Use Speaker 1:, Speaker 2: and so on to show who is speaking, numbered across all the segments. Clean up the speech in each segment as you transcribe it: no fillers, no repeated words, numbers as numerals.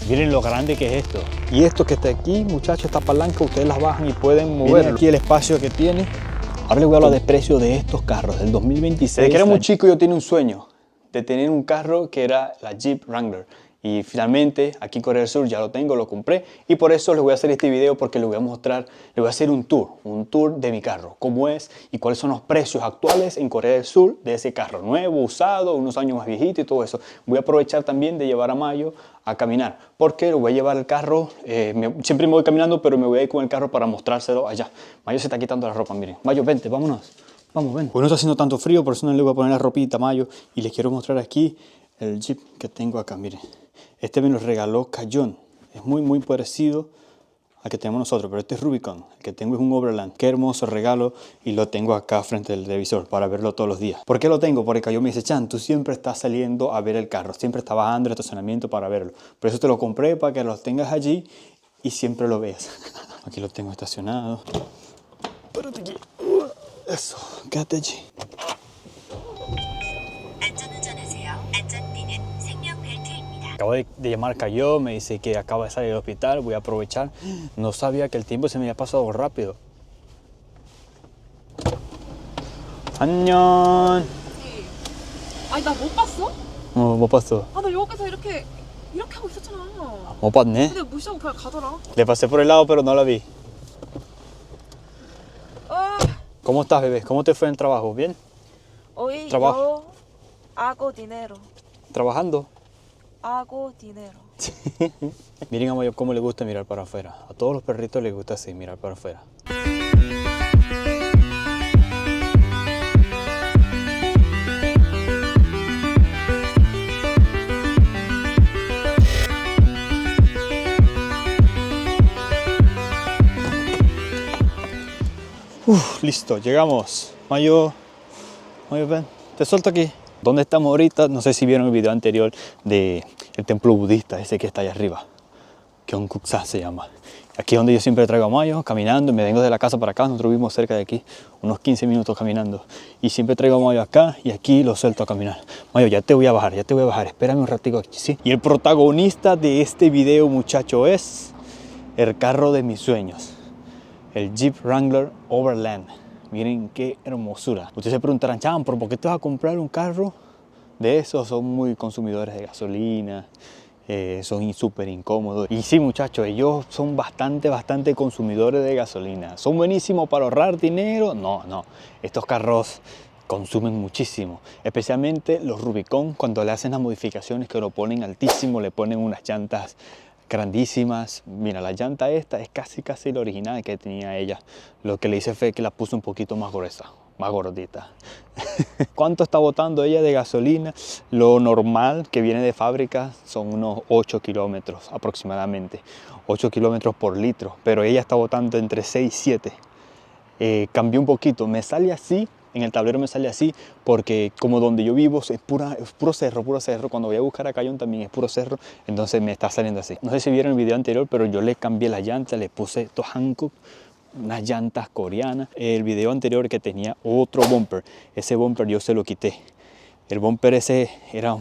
Speaker 1: Miren lo grande que es esto. Y esto que está aquí, muchachos, esta palanca, ustedes las bajan y pueden mover. Miren aquí el espacio que tiene. Ahora les voy a hablar de precio de estos carros del 2026. Desde que era muy chico yo tenía un sueño de tener un carro que era la Jeep Wrangler. Y finalmente aquí en Corea del Sur ya lo tengo, lo compré. Y por eso les voy a hacer este video porque les voy a mostrar, les voy a hacer un tour de mi carro. Cómo es y cuáles son los precios actuales en Corea del Sur de ese carro. Nuevo, usado, unos años más viejito y todo eso. Voy a aprovechar también de llevar a Mayo a caminar. Porque lo voy a llevar el carro, siempre me voy caminando, pero me voy a ir con el carro para mostrárselo allá. Mayo se está quitando la ropa, miren. Mayo, vente, vámonos. Vamos, ven. Hoy no está haciendo tanto frío, por eso no le voy a poner la ropita a Mayo. Y les quiero mostrar aquí el Jeep que tengo acá, miren. Este me lo regaló Cayón. Es muy parecido al que tenemos nosotros, pero este es Rubicon. El que tengo es un Overland. Qué hermoso regalo y lo tengo acá frente al televisor para verlo todos los días. ¿Por qué lo tengo? Porque Cayón me dice, Chan, tú siempre estás saliendo a ver el carro. Siempre estás bajando el estacionamiento para verlo. Por eso te lo compré para que lo tengas allí y siempre lo veas. Aquí lo tengo estacionado. Espérate aquí. Eso, quédate allí. Acabo de llamar a Cayo, me dice que acaba de salir del hospital, voy a aprovechar. No sabía que el tiempo se me había pasado rápido. 안녕.
Speaker 2: 아니 나 못 봤어?
Speaker 1: 못 봤어.
Speaker 2: 아 나 여기서 이렇게 하고 있었잖아.
Speaker 1: 못 봤네.
Speaker 2: 근데 무시하고 그냥 가더라.
Speaker 1: Le pasé por el lado, pero no la vi.
Speaker 2: 아,
Speaker 1: ¿Cómo estás, bebé? ¿Cómo te fue en el trabajo? ¿Bien?
Speaker 2: hoy
Speaker 1: Trabajo.
Speaker 2: yo hago dinero.
Speaker 1: ¿Trabajando?
Speaker 2: Hago dinero.
Speaker 1: Miren a Mayo cómo le gusta mirar para afuera. A todos los perritos les gusta así, mirar para afuera. Listo, llegamos. Mayo, ven, te suelto aquí. ¿Dónde estamos ahorita? No sé si vieron el video anterior del templo budista, ese que está allá arriba. Gyeongguksa se llama. Aquí es donde yo siempre traigo a Mayo, caminando. Me vengo de la casa para acá, nosotros vivimos cerca de aquí, unos 15 minutos caminando. Y siempre traigo a Mayo acá y aquí lo suelto a caminar. Mayo, ya te voy a bajar, espérame un ratico aquí, ¿sí? Y el protagonista de este video, muchacho, es el carro de mis sueños. El Jeep Wrangler Overland. Miren qué hermosura. Ustedes se preguntarán, Chan, ¿por qué te vas a comprar un carro de esos? Son muy consumidores de gasolina, son súper incómodos. Y sí, muchachos, ellos son bastante consumidores de gasolina. ¿Son buenísimos para ahorrar dinero? No. Estos carros consumen muchísimo. Especialmente los Rubicon, cuando le hacen las modificaciones que lo ponen altísimo, le ponen unas llantas grandísimas. Mira, la llanta esta es casi la original que tenía ella. Lo que le hice fue que la puse un poquito más gruesa, más gordita. ¿Cuánto está botando ella de gasolina? Lo normal que viene de fábrica son unos 8 kilómetros aproximadamente. 8 kilómetros por litro, pero ella está botando entre 6 y 7. Cambió un poquito, me sale así. En el tablero me sale así porque como donde yo vivo es puro cerro. Cuando voy a buscar a Cayón también es puro cerro, entonces me está saliendo así. No sé si vieron el video anterior, pero yo le cambié la llanta, le puse estos Hankook, unas llantas coreanas. El video anterior que tenía otro bumper, ese bumper yo se lo quité. El bumper ese era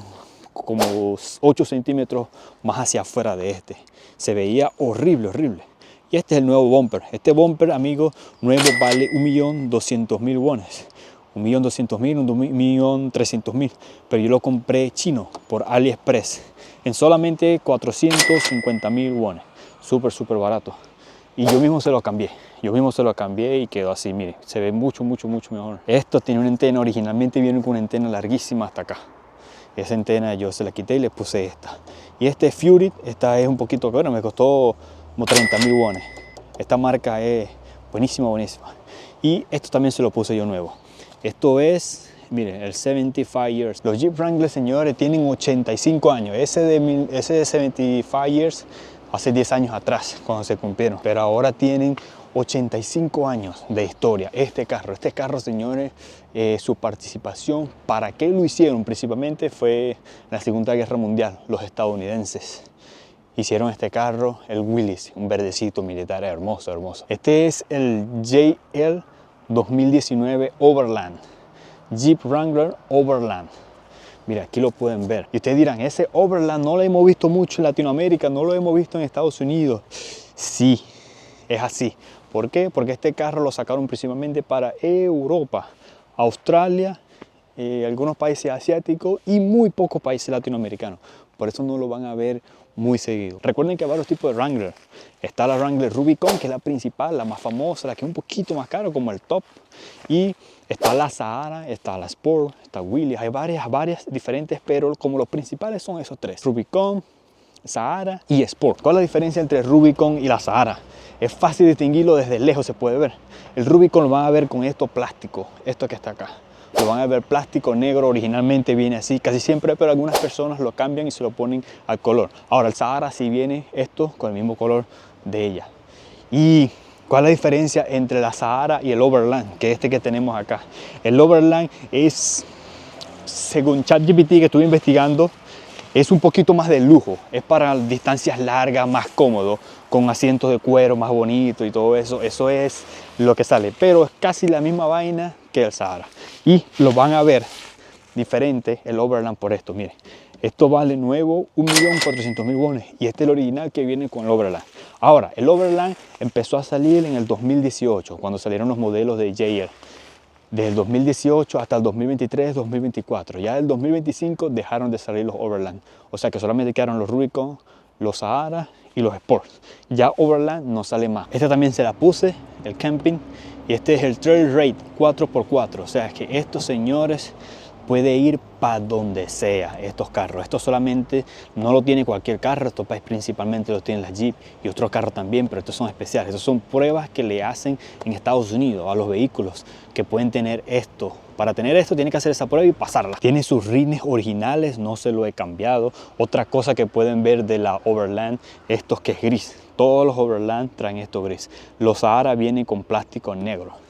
Speaker 1: como 8 centímetros más hacia afuera de este. Se veía horrible. Y este es el nuevo bumper. Este bumper, amigo, nuevo vale 1.200.000 wones. 1.200.000, 1.300.000. Pero yo lo compré chino por AliExpress en solamente 450.000 wones. Súper barato. Y yo mismo se lo cambié. Y quedó así, mire, se ve mucho mejor. Esto tiene una antena, originalmente viene con una antena larguísima hasta acá. Esa antena yo se la quité y le puse esta. Y este Fury, esta es un poquito, bueno, me costó como 30.000 wones. Esta marca es buenísima. Y esto también se lo puse yo nuevo. Esto es, miren, el 75 years. Los Jeep Wrangler, señores, tienen 85 años. Ese de 75 years, hace 10 años atrás, cuando se cumplieron. Pero ahora tienen 85 años de historia. Este carro, señores, su participación, ¿para qué lo hicieron? Principalmente fue la Segunda Guerra Mundial, los estadounidenses. Hicieron este carro, el Willys, un verdecito militar hermoso. Este es el JL 2019 Overland, Jeep Wrangler Overland. Mira, aquí lo pueden ver. Y ustedes dirán, ese Overland no lo hemos visto mucho en Latinoamérica, no lo hemos visto en Estados Unidos. Sí, es así. ¿Por qué? Porque este carro lo sacaron principalmente para Europa, Australia, algunos países asiáticos y muy pocos países latinoamericanos. Por eso no lo van a ver muy seguido. Recuerden que hay varios tipos de Wrangler. Está la Wrangler Rubicon, que es la principal, la más famosa, la que es un poquito más cara, como el top. Y está la Sahara, está la Sport, está Willys. Hay varias diferentes, pero como los principales son esos tres: Rubicon, Sahara y Sport. ¿Cuál es la diferencia entre Rubicon y la Sahara? Es fácil distinguirlo, desde lejos se puede ver. El Rubicon lo van a ver con esto plástico, esto que está acá. Lo van a ver plástico negro, originalmente viene así, casi siempre, pero algunas personas lo cambian y se lo ponen al color. Ahora el Sahara sí viene esto con el mismo color de ella. ¿Y cuál es la diferencia entre la Sahara y el Overland, que es este que tenemos acá? El Overland es, según ChatGPT que estuve investigando, es un poquito más de lujo, es para distancias largas, más cómodo, con asientos de cuero más bonitos y todo eso. Eso es lo que sale, pero es casi la misma vaina que el Sahara. Y lo van a ver diferente el Overland por esto. Miren, esto vale nuevo 1.400.000 wones y este es el original que viene con el Overland. Ahora, el Overland empezó a salir en el 2018, cuando salieron los modelos de JL. Del 2018 hasta el 2023-2024. Ya del 2025 dejaron de salir los Overland. O sea que solamente quedaron los Rubicon, los Sahara y los Sports. Ya Overland no sale más. Este también se la puse, el Camping. Y este es el Trail Raid 4x4. O sea que estos señores puede ir para donde sea, estos carros. Esto solamente no lo tiene cualquier carro. Estos principalmente lo tienen las Jeep y otros carros también, pero estos son especiales. Estos son pruebas que le hacen en Estados Unidos a los vehículos que pueden tener esto. Para tener esto tiene que hacer esa prueba y pasarla. Tiene sus rines originales, no se lo he cambiado. Otra cosa que pueden ver de la Overland, estos que es gris. Todos los Overland traen esto gris. Los Sahara vienen con plástico negro.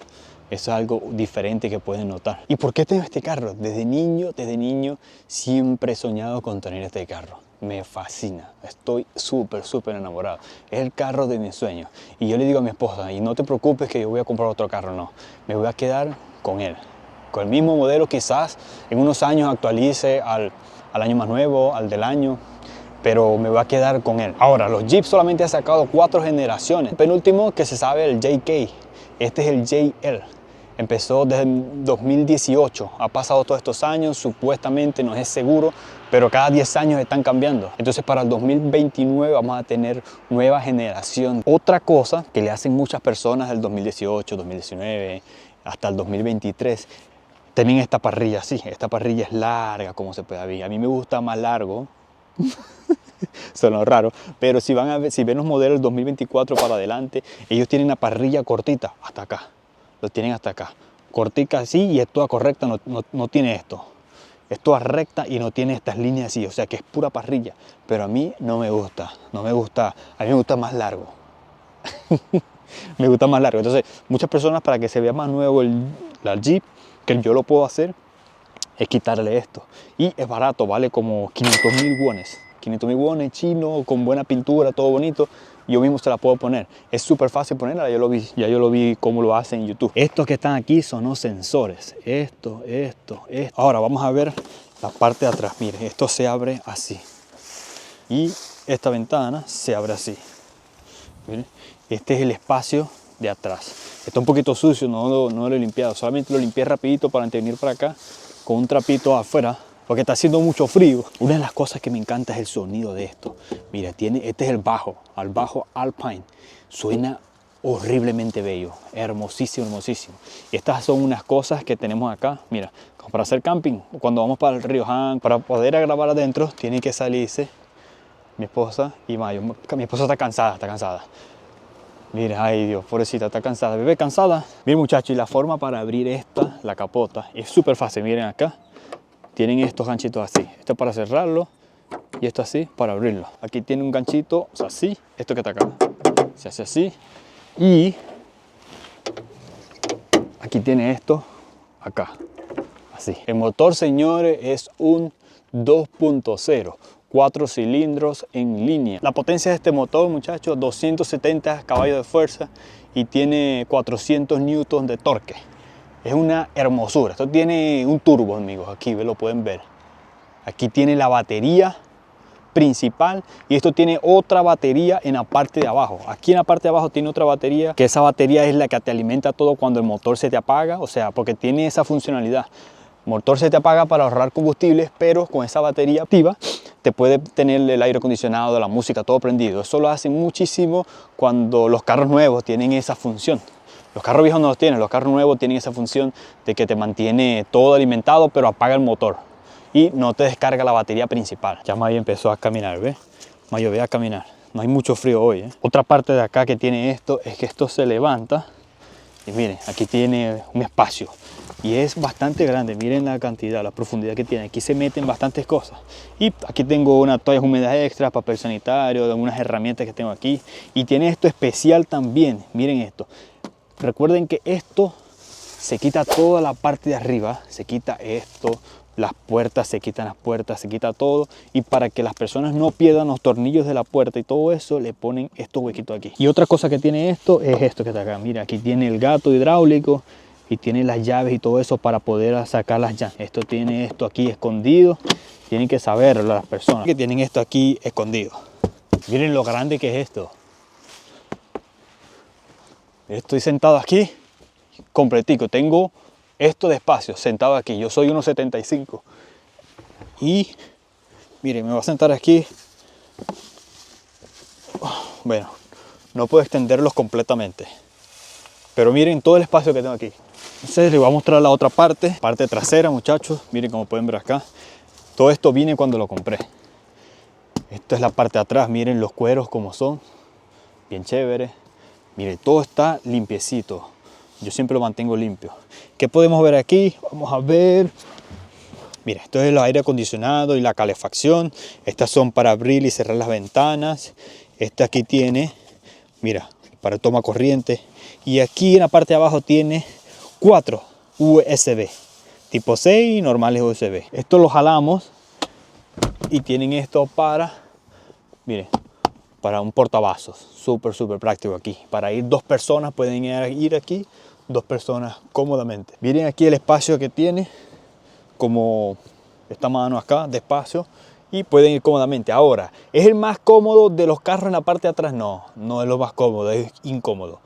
Speaker 1: Eso es algo diferente que pueden notar. ¿Y por qué tengo este carro? Desde niño siempre he soñado con tener este carro. Me fascina. Estoy súper enamorado. Es el carro de mis sueños. Y yo le digo a mi esposa, y no te preocupes que yo voy a comprar otro carro, no. Me voy a quedar con él. Con el mismo modelo, quizás en unos años actualice al año más nuevo, al del año. Pero me voy a quedar con él. Ahora, los Jeep solamente han sacado 4 generaciones. El penúltimo que se sabe, el JK. Este es el JL. Empezó desde el 2018. Ha pasado todos estos años, supuestamente no es seguro, pero cada 10 años están cambiando. Entonces para el 2029 vamos a tener nueva generación. Otra cosa que le hacen muchas personas del 2018, 2019, hasta el 2023, tienen esta parrilla así. Esta parrilla es larga, como se puede ver. A mí me gusta más largo. Sonó raro, pero si ven los modelos del 2024 para adelante, ellos tienen una parrilla cortita hasta acá, lo tienen hasta acá, cortica así, y es toda correcta, no tiene esto, es toda recta y no tiene estas líneas así, o sea que es pura parrilla. Pero a mí no me gusta, a mí me gusta más largo. Me gusta más largo. Entonces muchas personas, para que se vea más nuevo la Jeep, que yo lo puedo hacer, es quitarle esto. Y es barato, vale como 500.000 wones. 500.000 wones, chino, con buena pintura, todo bonito. Yo mismo se la puedo poner. Es súper fácil ponerla, ya yo lo vi cómo lo hacen en YouTube. Estos que están aquí son los sensores. Esto. Ahora vamos a ver la parte de atrás. Miren, esto se abre así. Y esta ventana se abre así. Miren, este es el espacio de atrás. Está un poquito sucio, no lo he limpiado. Solamente lo limpié rapidito para antes de venir para acá con un trapito afuera, porque está haciendo mucho frío. Una de las cosas que me encanta es el sonido de esto. Mira, este es el bajo Alpine. Suena horriblemente bello, hermosísimo. Y estas son unas cosas que tenemos acá, mira, para hacer camping. Cuando vamos para el río Han, para poder grabar adentro, tiene que salirse mi esposa y Mayo. Mi esposa está cansada. Mira, ay Dios, pobrecita, está cansada. Bebé, cansada. Miren muchachos, y la forma para abrir la capota, es súper fácil. Miren acá, tienen estos ganchitos así. Esto es para cerrarlo y esto así para abrirlo. Aquí tiene un ganchito, o sea, así. Esto que está acá, se hace así. Y aquí tiene esto, acá, así. El motor, señores, es un 2.0. 4 cilindros en línea. La potencia de este motor, muchachos, 270 caballos de fuerza y tiene 400 newtons de torque. Es una hermosura. Esto tiene un turbo, amigos. Aquí lo pueden ver. Aquí tiene la batería principal y esto tiene otra batería en la parte de abajo. Aquí en la parte de abajo tiene otra batería, que esa batería es la que te alimenta todo cuando el motor se te apaga, o sea, porque tiene esa funcionalidad. El motor se te apaga para ahorrar combustibles, pero con esa batería activa te puede tener el aire acondicionado, la música, todo prendido. Eso lo hacen muchísimo cuando los carros nuevos tienen esa función. Los carros viejos no los tienen, los carros nuevos tienen esa función de que te mantiene todo alimentado, pero apaga el motor y no te descarga la batería principal. Ya Mayo empezó a caminar, ¿ves? Mayo, ve a caminar. No hay mucho frío hoy, ¿eh? Otra parte de acá que tiene esto es que esto se levanta y miren, aquí tiene un espacio y es bastante grande. Miren la cantidad, la profundidad que tiene. Aquí se meten bastantes cosas. Y aquí tengo unas toallas húmedas extras, papel sanitario, algunas herramientas que tengo aquí. Y tiene esto especial también. Miren esto. Recuerden que esto se quita toda la parte de arriba, se quita esto, las puertas, se quitan las puertas, se quita todo, y para que las personas no pierdan los tornillos de la puerta y todo eso, le ponen estos huequitos aquí. Y otra cosa que tiene esto es esto que está acá. Mira, aquí tiene el gato hidráulico y tiene las llaves y todo eso para poder sacar las llaves. Esto tiene esto aquí escondido, tienen que saberlo las personas que tienen esto aquí escondido. Miren lo grande que es esto. Estoy sentado aquí completico, tengo esto de espacio sentado aquí. Yo soy 1,75 y miren, me voy a sentar aquí. Bueno, no puedo extenderlos completamente, pero miren todo el espacio que tengo aquí. Entonces les voy a mostrar la otra parte trasera, muchachos. Miren, como pueden ver acá, todo esto viene cuando lo compré. Esta es la parte de atrás, miren los cueros como son, bien chévere. Miren, todo está limpiecito. Yo siempre lo mantengo limpio. ¿Qué podemos ver aquí? Vamos a ver. Mira, esto es el aire acondicionado y la calefacción. Estas son para abrir y cerrar las ventanas. Este aquí tiene, mira, para toma corriente. Y aquí en la parte de abajo tiene 4 USB. Tipo C y normales USB. Esto lo jalamos y tienen esto para, miren, para un portavasos. Súper práctico aquí. Para ir 2 personas, pueden ir aquí 2 personas cómodamente. Miren aquí el espacio que tiene, como esta mano acá de espacio, y pueden ir cómodamente. Ahora, ¿es el más cómodo de los carros en la parte de atrás? No, no es lo más cómodo, es incómodo.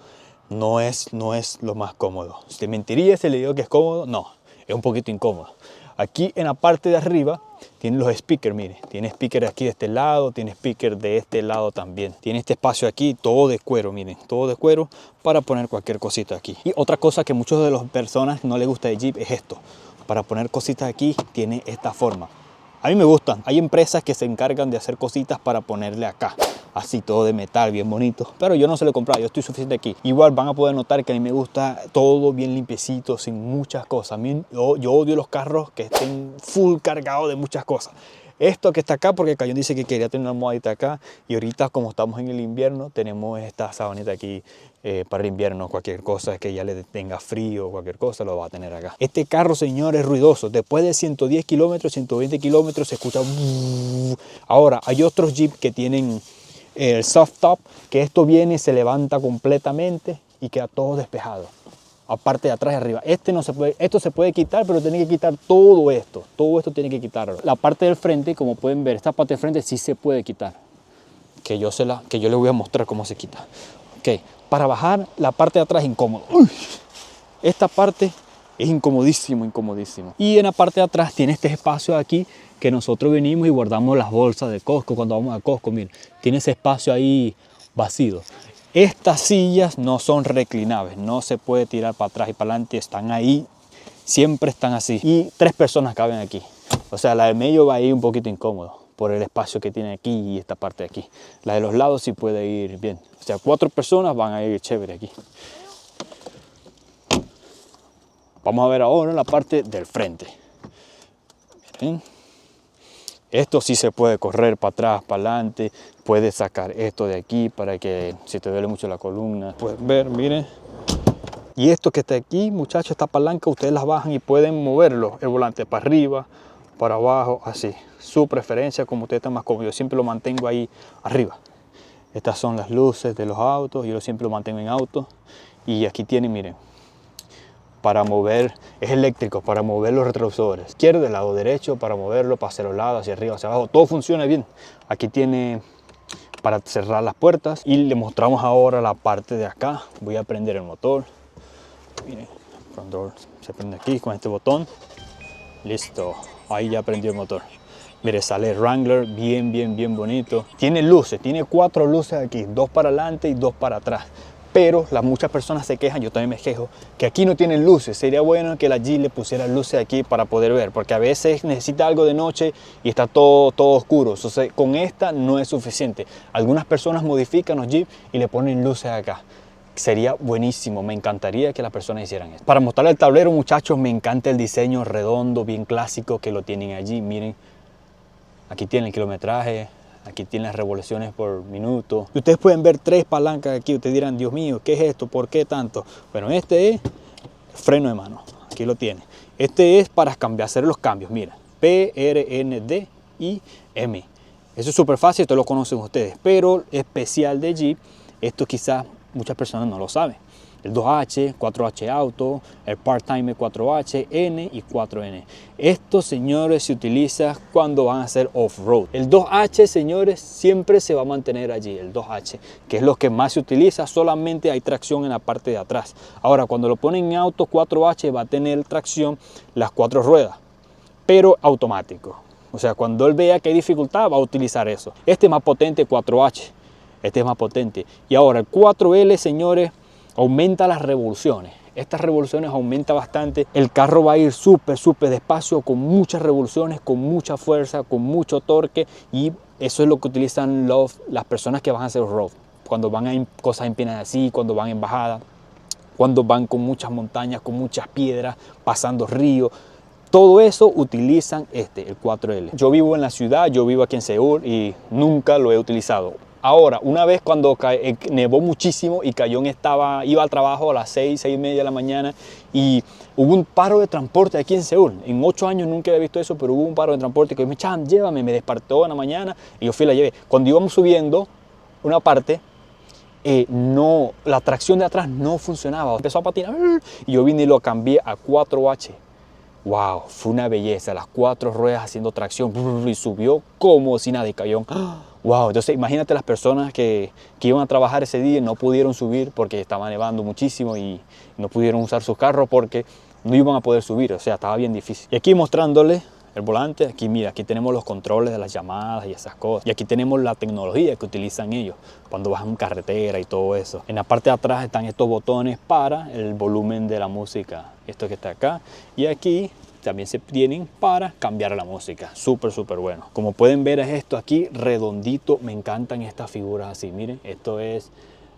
Speaker 1: No es lo más cómodo. Si mentiría si le digo que es cómodo, no, es un poquito incómodo. Aquí en la parte de arriba tiene los speakers, miren, tiene speaker aquí de este lado, tiene speaker de este lado también. Tiene este espacio aquí, todo de cuero, miren, todo de cuero para poner cualquier cosita aquí. Y otra cosa que muchos de las personas no les gusta de Jeep es esto. Para poner cositas aquí tiene esta forma. A mí me gustan. Hay empresas que se encargan de hacer cositas para ponerle acá. Así todo de metal, bien bonito. Pero yo no se lo he comprado, yo estoy suficiente aquí. Igual van a poder notar que a mí me gusta todo bien limpiecito, sin muchas cosas. A mí, yo odio los carros que estén full cargados de muchas cosas. Esto que está acá, porque Cayón dice que quería tener una almohadita acá. Y ahorita, como estamos en el invierno, tenemos esta sabanita aquí para el invierno. Cualquier cosa que ya le tenga frío, cualquier cosa lo va a tener acá. Este carro, señor, es ruidoso. Después de 110 kilómetros, 120 kilómetros, se escucha. Ahora, hay otros Jeep que tienen el soft top, que esto viene, se levanta completamente y queda todo despejado. Aparte de atrás y arriba. Este no se puede, esto se puede quitar, pero tiene que quitar todo esto. Todo esto tiene que quitarlo. La parte del frente, como pueden ver, esta parte del frente sí se puede quitar. Que yo les voy a mostrar cómo se quita. Ok, para bajar la parte de atrás es incómodo. Uy, esta parte es incomodísimo. Y en la parte de atrás tiene este espacio aquí que nosotros venimos y guardamos las bolsas de Costco cuando vamos a Costco. Miren, tiene ese espacio ahí vacío. Estas sillas no son reclinables, no se puede tirar para atrás y para adelante, están ahí, siempre están así. Y 3 personas caben aquí. O sea, la del medio va a ir un poquito incómodo por el espacio que tiene aquí y esta parte de aquí. La de los lados sí puede ir bien. O sea, 4 personas van a ir chévere aquí. Vamos a ver ahora la parte del frente. Miren. Esto sí se puede correr para atrás, para adelante. Puedes sacar esto de aquí para que si te duele mucho la columna. Pueden ver, miren. Y esto que está aquí, muchachos, esta palanca, ustedes las bajan y pueden moverlo. El volante para arriba, para abajo, así. Su preferencia, como usted está más cómodo. Yo siempre lo mantengo ahí arriba. Estas son las luces de los autos. Yo siempre lo mantengo en auto. Y aquí tienen, miren, para mover, es eléctrico para mover los retrovisores. Izquierdo, el lado derecho para moverlo, para hacia los lados, hacia arriba, hacia abajo. Todo funciona bien. Aquí tiene para cerrar las puertas y le mostramos ahora la parte de acá. Voy a prender el motor. Miren, el control se prende aquí con este botón. Listo, ahí ya prendió el motor. Mire, sale Wrangler bien bonito. Tiene luces, tiene 4 luces aquí, 2 para adelante y 2 para atrás. Pero muchas personas se quejan, yo también me quejo, que aquí no tienen luces. Sería bueno que la Jeep le pusiera luces aquí para poder ver, porque a veces necesita algo de noche y está todo oscuro. Entonces, con esta no es suficiente. Algunas personas modifican los Jeep y le ponen luces acá. Sería buenísimo, me encantaría que las personas hicieran esto. Para mostrar el tablero, muchachos, me encanta el diseño redondo, bien clásico que lo tienen allí. Miren, aquí tienen el kilometraje. Aquí tienen las revoluciones por minuto. Y ustedes pueden ver 3 palancas aquí. Ustedes dirán, Dios mío, ¿qué es esto? ¿Por qué tanto? Bueno, este es freno de mano. Aquí lo tiene. Este es para hacer los cambios. Mira, P, R, N, D y M. Eso es súper fácil, esto lo conocen ustedes. Pero especial de Jeep, esto quizás muchas personas no lo saben. El 2H, 4H Auto, el Part-Time 4H, N y 4N. Esto, señores, se utiliza cuando van a hacer off-road. El 2H, señores, siempre se va a mantener allí, el 2H, que es lo que más se utiliza. Solamente hay tracción en la parte de atrás. Ahora, cuando lo ponen en auto 4H, va a tener tracción las 4 ruedas, pero automático. O sea, cuando él vea que hay dificultad, va a utilizar eso. Este es más potente, 4H. Este es más potente. Y ahora, el 4L, señores, aumenta las revoluciones. Estas revoluciones aumenta bastante. El carro va a ir súper despacio, con muchas revoluciones, con mucha fuerza, con mucho torque. Y eso es lo que utilizan las personas que van a hacer road. Cuando van a cosas empinadas así, cuando van en bajada, cuando van con muchas montañas, con muchas piedras, pasando ríos. Todo eso utilizan el 4L. Yo vivo en la ciudad, yo vivo aquí en Seúl y nunca lo he utilizado. Ahora, una vez cuando nevó muchísimo y Cayón iba al trabajo a las 6:30 de la mañana y hubo un paro de transporte aquí en Seúl. En 8 años nunca había visto eso, pero hubo un paro de transporte que me Cham, llévame, me despertó en la mañana y yo fui y la llevé. Cuando íbamos subiendo una parte, la tracción de atrás no funcionaba. Empezó a patinar y yo vine y lo cambié a 4H. Wow, fue una belleza, las 4 ruedas haciendo tracción y subió como si nada y Cayón. Wow, entonces imagínate las personas que iban a trabajar ese día y no pudieron subir porque estaba nevando muchísimo y no pudieron usar sus carros porque no iban a poder subir, o sea, estaba bien difícil. Y aquí mostrándole el volante, aquí mira, aquí tenemos los controles de las llamadas y esas cosas. Y aquí tenemos la tecnología que utilizan ellos cuando vas en carretera y todo eso. En la parte de atrás están estos botones para el volumen de la música, esto que está acá. Y aquí también se tienen para cambiar la música, súper bueno. Como pueden ver, es esto aquí redondito. Me encantan estas figuras así, miren, esto es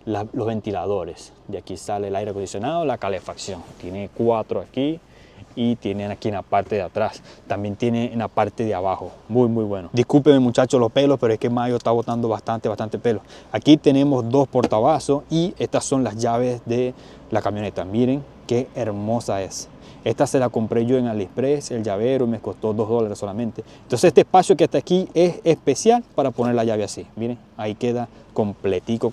Speaker 1: los ventiladores. De aquí sale el aire acondicionado, la calefacción. Tiene 4 aquí y tienen aquí en la parte de atrás. También tiene en la parte de abajo. Muy bueno. Discúlpenme, muchachos, los pelos, pero es que Mayo está botando bastante pelo. Aquí tenemos 2 portavasos y estas son las llaves de la camioneta. Miren qué hermosa es. Esta se la compré yo en AliExpress, el llavero me costó $2 solamente. Entonces este espacio que está aquí es especial para poner la llave así. Miren, ahí queda completico.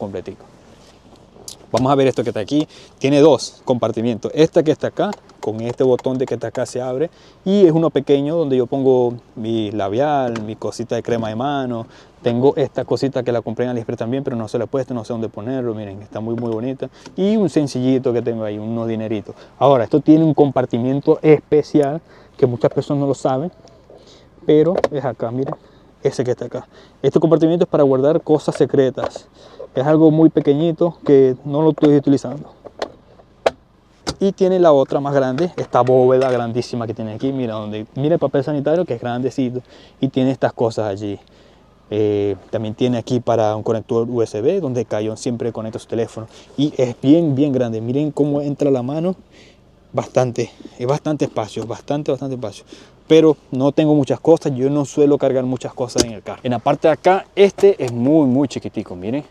Speaker 1: Vamos a ver esto que está aquí. Tiene 2 compartimientos. Esta que está acá, con este botón de que está acá se abre. Y es uno pequeño donde yo pongo mi labial, mi cosita de crema de mano. Tengo esta cosita que la compré en AliExpress también, pero no se la he puesto, no sé dónde ponerlo. Miren, está muy bonita. Y un sencillito que tengo ahí, unos dineritos. Ahora, esto tiene un compartimiento especial que muchas personas no lo saben. Pero es acá, miren. Ese que está acá. Este compartimiento es para guardar cosas secretas. Es algo muy pequeñito que no lo estoy utilizando. Y tiene la otra más grande, esta bóveda grandísima que tiene aquí. Mira el papel sanitario que es grandecito. Y tiene estas cosas allí. También tiene aquí para un conector USB donde Cayón siempre conecta su teléfono. Y es bien grande. Miren cómo entra la mano. Es bastante espacio, bastante espacio. Pero no tengo muchas cosas, yo no suelo cargar muchas cosas en el carro. En la parte de acá, este es muy chiquitico, miren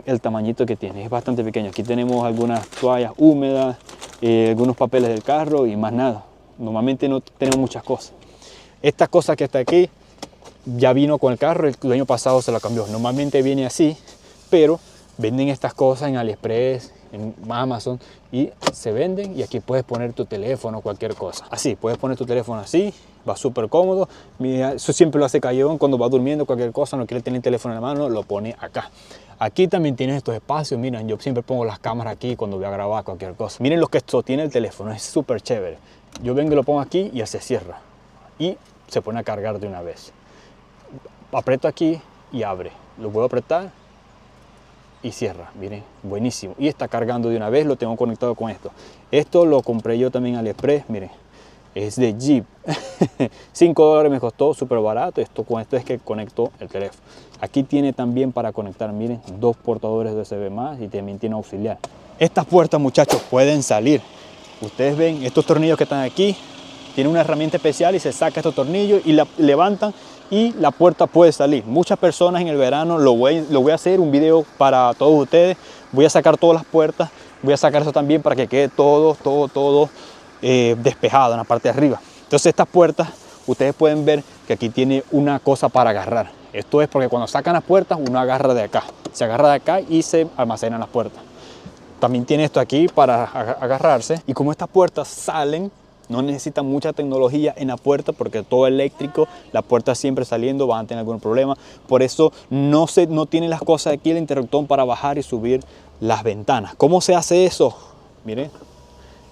Speaker 1: el tamañito que tiene, es bastante pequeño. Aquí tenemos algunas toallas húmedas, algunos papeles del carro y más nada. Normalmente no tenemos muchas cosas. Esta cosa que está aquí ya vino con el carro, el año pasado se la cambió. Normalmente viene así, pero Venden estas cosas en AliExpress, en Amazon, y se venden, y aquí puedes poner tu teléfono, cualquier cosa. Así, puedes poner tu teléfono así, va súper cómodo. Mira, eso siempre lo hace Cayón cuando va durmiendo, cualquier cosa, no quiere tener el teléfono en la mano, lo pone acá. Aquí también tienes estos espacios, miren, yo siempre pongo las cámaras aquí cuando voy a grabar cualquier cosa. Miren lo que esto tiene el teléfono, es súper chévere. Yo vengo y lo pongo aquí y se cierra. Y se pone a cargar de una vez. Aprieto aquí y abre. Lo puedo apretar y cierra, miren, buenísimo. Y está cargando de una vez, lo tengo conectado con esto. Esto lo compré yo también en AliExpress, miren, es de Jeep. $5 me costó, súper barato. Con esto es que conecto el teléfono. Aquí tiene también para conectar, miren, 2 portadores de USB más y también tiene auxiliar. Estas puertas, muchachos, pueden salir. Ustedes ven estos tornillos que están aquí, tiene una herramienta especial y se saca estos tornillos y la levantan y la puerta puede salir. Muchas personas en el verano lo voy a hacer un video para todos ustedes. Voy a sacar todas las puertas, voy a sacar eso también para que quede todo despejado en la parte de arriba. Entonces estas puertas, ustedes pueden ver que aquí tiene una cosa para agarrar. Esto es porque cuando sacan las puertas uno agarra de acá, se agarra de acá y se almacenan las puertas. También tiene esto aquí para agarrarse, y como estas puertas salen, no necesitan mucha tecnología en la puerta porque todo eléctrico, la puerta siempre saliendo, van a tener algún problema. Por eso no tiene las cosas aquí, el interruptor para bajar y subir las ventanas. ¿Cómo se hace eso? Miren,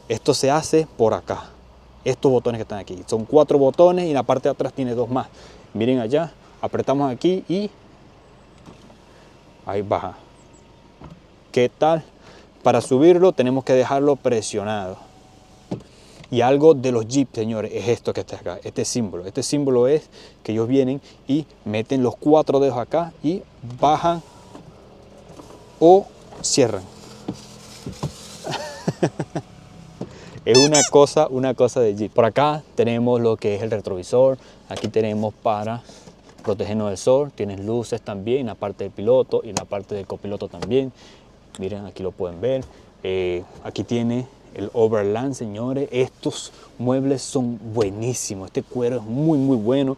Speaker 1: esto se hace por acá. Estos botones que están aquí, son 4 botones y en la parte de atrás tiene 2 más. Miren allá, apretamos aquí y ahí baja. ¿Qué tal? Para subirlo tenemos que dejarlo presionado. Y algo de los Jeep, señores, es esto que está acá, este símbolo. Este símbolo es que ellos vienen y meten los 4 dedos acá y bajan o cierran. Es una cosa de Jeep. Por acá tenemos lo que es el retrovisor. Aquí tenemos para protegernos del sol. Tienes luces también en la parte del piloto y en la parte del copiloto también. Miren, aquí lo pueden ver. Aquí tiene el overland, señores. Estos muebles son buenísimos. Este cuero es muy bueno.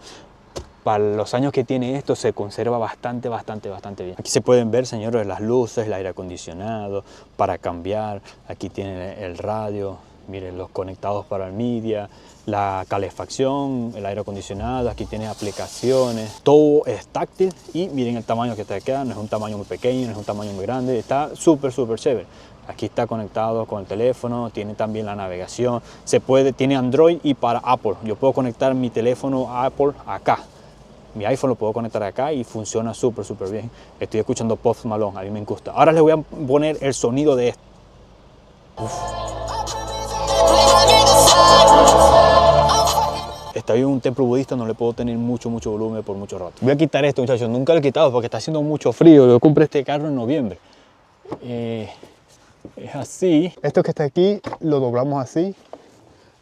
Speaker 1: Para los años que tiene esto se conserva bastante bien. Aquí se pueden ver, señores, las luces, el aire acondicionado para cambiar. Aquí tienen el radio. Miren, los conectados para el media, la calefacción, el aire acondicionado. Aquí tiene aplicaciones. Todo es táctil y miren el tamaño que está acá. No es un tamaño muy pequeño, no es un tamaño muy grande. Está súper chévere. Aquí está conectado con el teléfono, tiene también la navegación. Tiene Android y para Apple. Yo puedo conectar mi teléfono Apple acá. Mi iPhone lo puedo conectar acá y funciona súper bien. Estoy escuchando Post Malone, a mí me gusta. Ahora les voy a poner el sonido de esto. Uf. Estoy en un templo budista, no le puedo tener mucho volumen por mucho rato. Voy a quitar esto, muchachos. Nunca lo he quitado porque está haciendo mucho frío. Yo compré este carro en noviembre. Es así. Esto que está aquí lo doblamos así.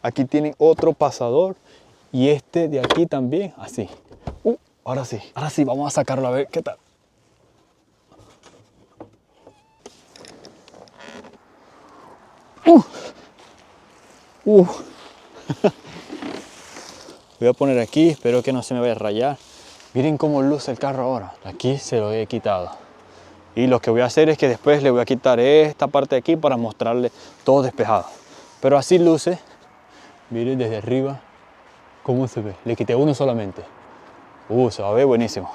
Speaker 1: Aquí tiene otro pasador y este de aquí también así. Ahora sí, vamos a sacarlo a ver qué tal. Voy a poner aquí, espero que no se me vaya a rayar. Miren cómo luce el carro ahora. Aquí se lo he quitado. Y lo que voy a hacer es que después le voy a quitar esta parte de aquí para mostrarle todo despejado. Pero así luce. Miren desde arriba cómo se ve. Le quité uno solamente. Se va a ver buenísimo.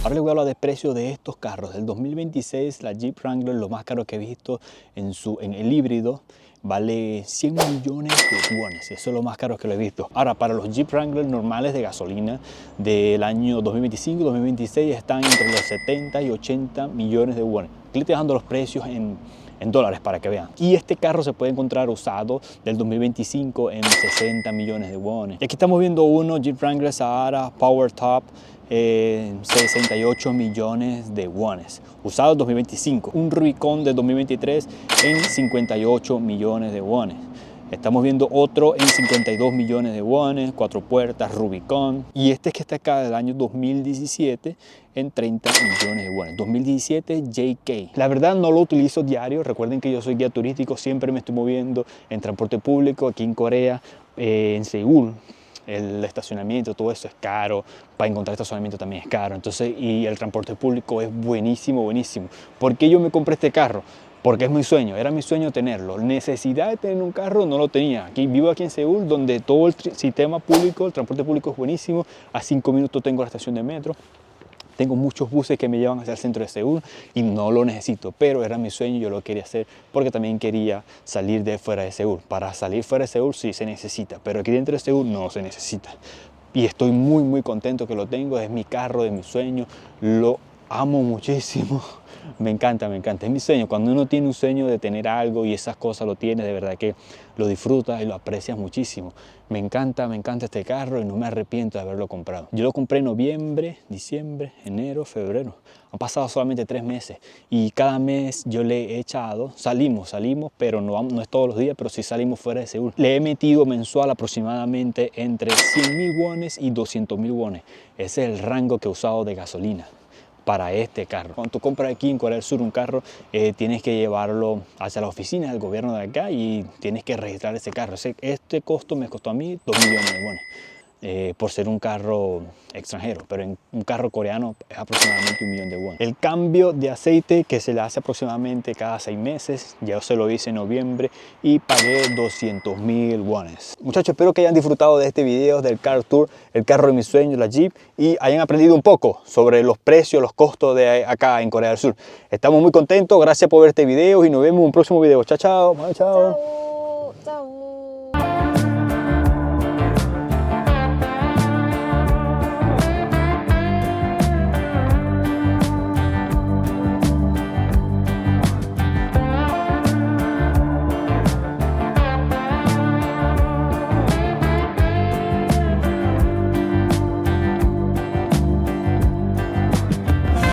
Speaker 1: Ahora les voy a hablar de precio de estos carros. Del 2026, la Jeep Wrangler, lo más caro que he visto en el híbrido, vale 100 millones de wones. Eso es lo más caro que lo he visto. Ahora, para los Jeep Wrangler normales de gasolina del año 2025-2026 están entre los 70 y 80 millones de wones. Aquí le estoy dejando los precios en dólares para que vean. Y este carro se puede encontrar usado del 2025 en 60 millones de wones. Y aquí estamos viendo uno, Jeep Wrangler Sahara Power Top, 68 millones de wones, usado en 2025. Un Rubicon de 2023 en 58 millones de wones. Estamos viendo otro en 52 millones de wones, 4 puertas, Rubicon. Y este que está acá del año 2017 en 30 millones de wones. 2017 JK. La verdad no lo utilizo diario. Recuerden que yo soy guía turístico, siempre me estoy moviendo en transporte público aquí en Corea, en Seúl. El estacionamiento, todo eso es caro, para encontrar estacionamiento también es caro, entonces, y el transporte público es buenísimo, buenísimo. ¿Por qué yo me compré este carro? Porque es mi sueño, era mi sueño tenerlo. Necesidad de tener un carro no lo tenía. Vivo aquí en Seúl, donde todo el sistema público, el transporte público es buenísimo. A 5 minutos tengo la estación de metro. Tengo muchos buses que me llevan hacia el centro de Seúl y no lo necesito, pero era mi sueño, yo lo quería hacer porque también quería salir de fuera de Seúl. Para salir fuera de Seúl sí se necesita, pero aquí dentro de Seúl no se necesita. Y estoy muy contento que lo tengo, es mi carro de mi sueño, lo amo muchísimo. Me encanta, es mi sueño. Cuando uno tiene un sueño de tener algo y esas cosas lo tiene, de verdad que lo disfrutas y lo aprecias muchísimo. Me encanta este carro y no me arrepiento de haberlo comprado. Yo lo compré en noviembre, diciembre, enero, febrero. Han pasado solamente 3 meses y cada mes yo le he echado, salimos, pero no es todos los días, pero sí salimos fuera de Seúl. Le he metido mensual aproximadamente entre 100.000 wones y 200.000 wones. Ese es el rango que he usado de gasolina para este carro. Cuando tú compras aquí en Corea del Sur un carro, tienes que llevarlo hacia la oficina del gobierno de acá y tienes que registrar ese carro. Este costo me costó a mí 2 millones de wones. Por ser un carro extranjero, pero en un carro coreano es aproximadamente 1 millón de wones. El cambio de aceite que se le hace aproximadamente cada 6 meses, ya se lo hice en noviembre y pagué 200.000 wones. Muchachos, espero que hayan disfrutado de este video del Car Tour, el carro de mis sueños, la Jeep, y hayan aprendido un poco sobre los precios, los costos de acá en Corea del Sur. Estamos muy contentos, gracias por ver este video y nos vemos en un próximo video. Chao, chao.
Speaker 2: chao.